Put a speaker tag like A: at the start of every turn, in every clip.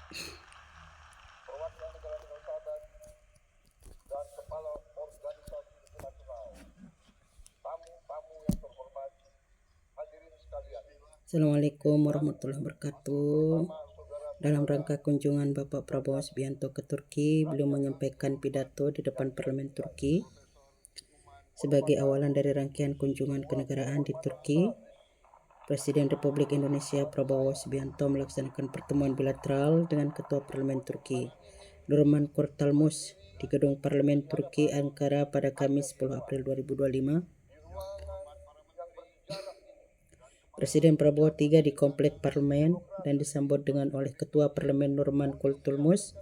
A: perwakilan negara-negara sahabat, dan kepala organisasi internasional, tamu-tamu yang terhormat, hadirin sekalian.
B: Assalamualaikum warahmatullahi wabarakatuh. Dalam rangka kunjungan Bapak Prabowo Subianto ke Turki, beliau menyampaikan pidato di depan parlemen Turki sebagai awalan dari rangkaian kunjungan kenegaraan di Turki. Presiden Republik Indonesia Prabowo Subianto melaksanakan pertemuan bilateral dengan Ketua Parlemen Turki, Nurman Kurtulmuş, di Gedung Parlemen Turki, Ankara pada Kamis 10 April 2025. Presiden Prabowo tiba di komplek parlemen dan disambut oleh Ketua Parlemen Nurman Kurtulmuş.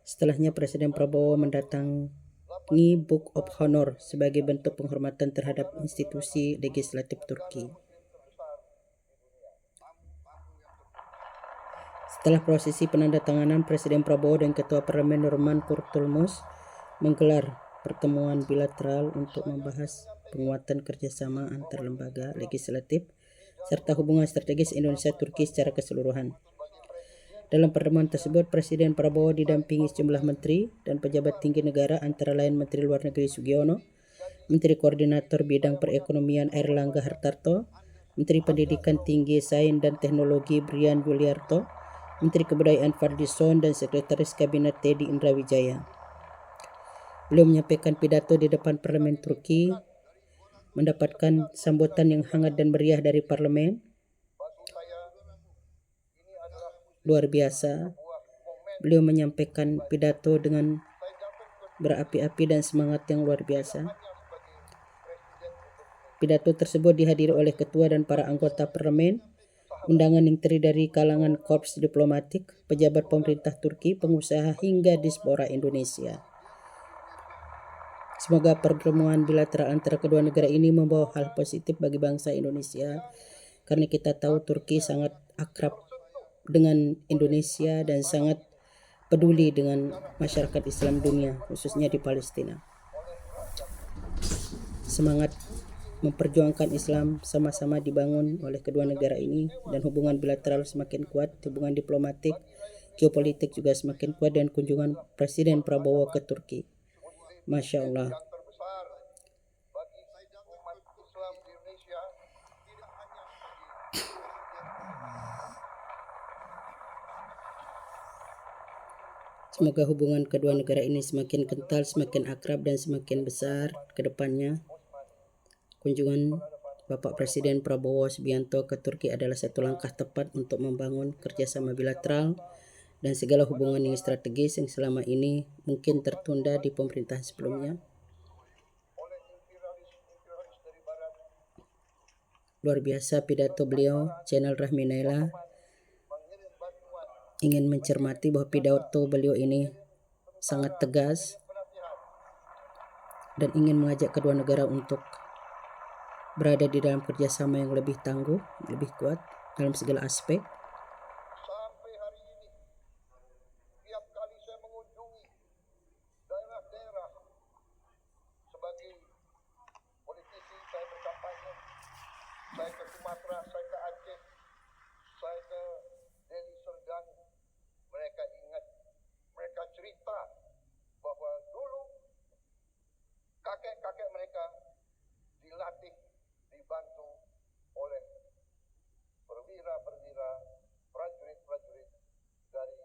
B: Setelahnya Presiden Prabowo mendatangi Book of Honor sebagai bentuk penghormatan terhadap institusi legislatif Turki. Setelah prosesi penandatanganan, Presiden Prabowo dan Ketua Parlemen Nurman Kurtulmuş menggelar pertemuan bilateral untuk membahas penguatan kerjasama antar lembaga legislatif serta hubungan strategis Indonesia-Turki secara keseluruhan. Dalam pertemuan tersebut, Presiden Prabowo didampingi sejumlah menteri dan pejabat tinggi negara, antara lain Menteri Luar Negeri Sugiono, Menteri Koordinator Bidang Perekonomian Airlangga Hartarto, Menteri Pendidikan Tinggi, Sains dan Teknologi Brian Yuliarto, Menteri Kebudayaan Fadlizon, dan Sekretaris Kabinet Teddy Indrawijaya. Beliau menyampaikan pidato di depan parlemen Turki, mendapatkan sambutan yang hangat dan meriah dari parlemen. Luar biasa. Beliau menyampaikan pidato dengan berapi-api dan semangat yang luar biasa. Pidato tersebut dihadiri oleh ketua dan para anggota parlemen, undangan yang terdiri dari kalangan korps diplomatik, pejabat pemerintah Turki, pengusaha hingga diaspora Indonesia. Semoga pertemuan bilateral antara kedua negara ini membawa hal positif bagi bangsa Indonesia, karena kita tahu Turki sangat akrab dengan Indonesia dan sangat peduli dengan masyarakat Islam dunia, khususnya di Palestina. Semangat memperjuangkan Islam sama-sama dibangun oleh kedua negara ini, dan hubungan bilateral semakin kuat, hubungan diplomatik, geopolitik juga semakin kuat, dan kunjungan Presiden Prabowo ke Turki. Masya Allah. Semoga hubungan kedua negara ini semakin kental, semakin akrab, dan semakin besar ke depannya. Kunjungan Bapak Presiden Prabowo Subianto ke Turki adalah satu langkah tepat untuk membangun kerjasama bilateral dan segala hubungan yang strategis yang selama ini mungkin tertunda di pemerintahan sebelumnya. Luar biasa pidato beliau. Channel Rahmi Naila ingin mencermati bahwa pidato beliau ini sangat tegas dan ingin mengajak kedua negara untuk berada di dalam kerjasama yang lebih tangguh, lebih kuat dalam segala aspek.
A: Sampai hari ini, tiap kali saya mengunjungi daerah-daerah sebagai politisi, saya berkampanye, saya ke Sumatera, saya ke Aceh, saya ke Deli Serdang, mereka ingat, mereka cerita bahwa dulu kakek-kakek mereka dilatih, dibantu oleh perwira-perwira, prajurit-prajurit dari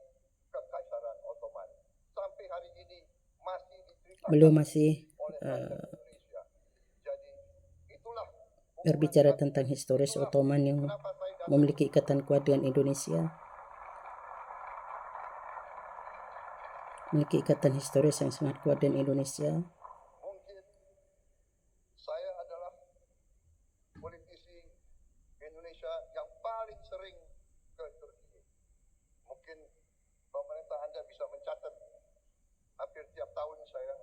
A: Kekaisaran Ottoman. Sampai hari ini masih diceritakan
B: Beliau masih
A: oleh rakyat Indonesia. Jadi itulah
B: berbicara tentang historis Ottoman yang memiliki ikatan kuat dengan Indonesia, memiliki ikatan historis yang sangat kuat dengan Indonesia.
A: mungkin saya adalah politisi Indonesia yang paling sering ke Turki. Mungkin pemerintah Anda bisa mencatat hampir tiap tahun saya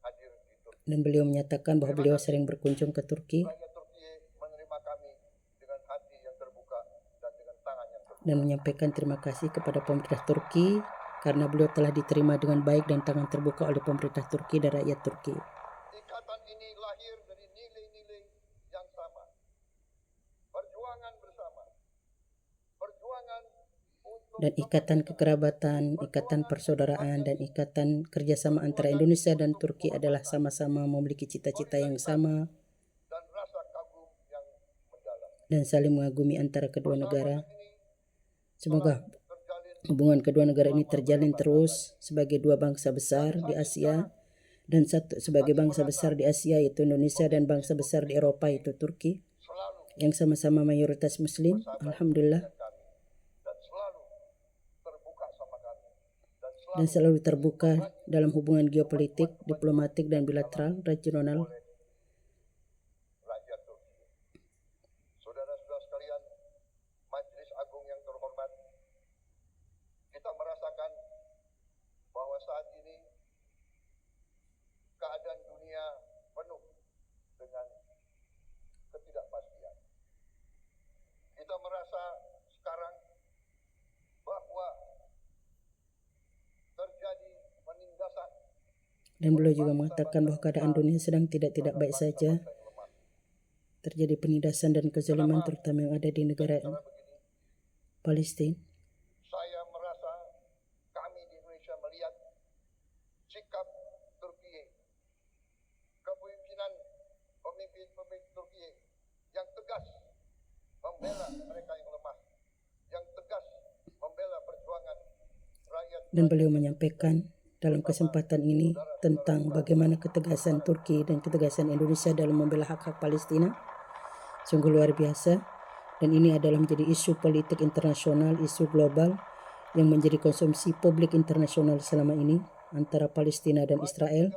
A: hadir di Turki.
B: Dan beliau menyatakan bahwa beliau sering berkunjung ke Turki
A: Rakyat Turki menerima kami dengan hati yang terbuka dan dengan tangan yang terbuka.
B: dan menyampaikan terima kasih kepada pemerintah Turki karena beliau telah diterima dengan baik dan tangan terbuka oleh pemerintah Turki dan rakyat Turki.
A: Ikatan ini lahir dari nilai-nilai yang sama. Perjuangan bersama. Perjuangan untuk
B: dan ikatan kekerabatan, ikatan persaudaraan, dan ikatan kerjasama antara Indonesia dan Turki adalah sama-sama memiliki cita-cita yang sama
A: dan rasa kagum yang mendalam.
B: dan saling mengagumi antara kedua negara.
A: Ini
B: Semoga
A: terjalin
B: hubungan kedua negara ini terjalin terus sebagai dua bangsa besar di Asia dan satu sebagai bangsa besar di Asia yaitu Indonesia dan bangsa besar di Eropa yaitu Turki
A: selalu
B: yang sama-sama mayoritas Muslim. Alhamdulillah.
A: dengan kami dan selalu terbuka sama kami dan
B: Dan selalu terbuka dalam hubungan geopolitik, diplomatik, dan bilateral regional.
A: rakyat Turki. Saudara-saudara sekalian, Majelis Agung yang terhormat, kita merasakan bahwa saat ini keadaan dunia penuh dengan ketidakpastian. Kita merasa sekarang bahwa terjadi penindasan
B: Dan beliau juga mengatakan bahwa keadaan dunia sedang tidak baik saja.
A: yang lemah.
B: Terjadi penindasan dan kezaliman terutama yang ada di negara
A: Begini,
B: Palestina.
A: saya merasa kami di Indonesia melihat sikap Turki, kepemimpinan pemimpin Turki yang tegas membela mereka yang lemah, yang tegas membela perjuangan rakyat.
B: Dan beliau menyampaikan dalam kesempatan ini tentang bagaimana ketegasan Turki dan ketegasan Indonesia dalam membela hak-hak Palestina. Sungguh luar biasa. Dan ini adalah menjadi isu politik internasional, isu global yang menjadi konsumsi publik internasional selama ini antara Palestina dan Israel.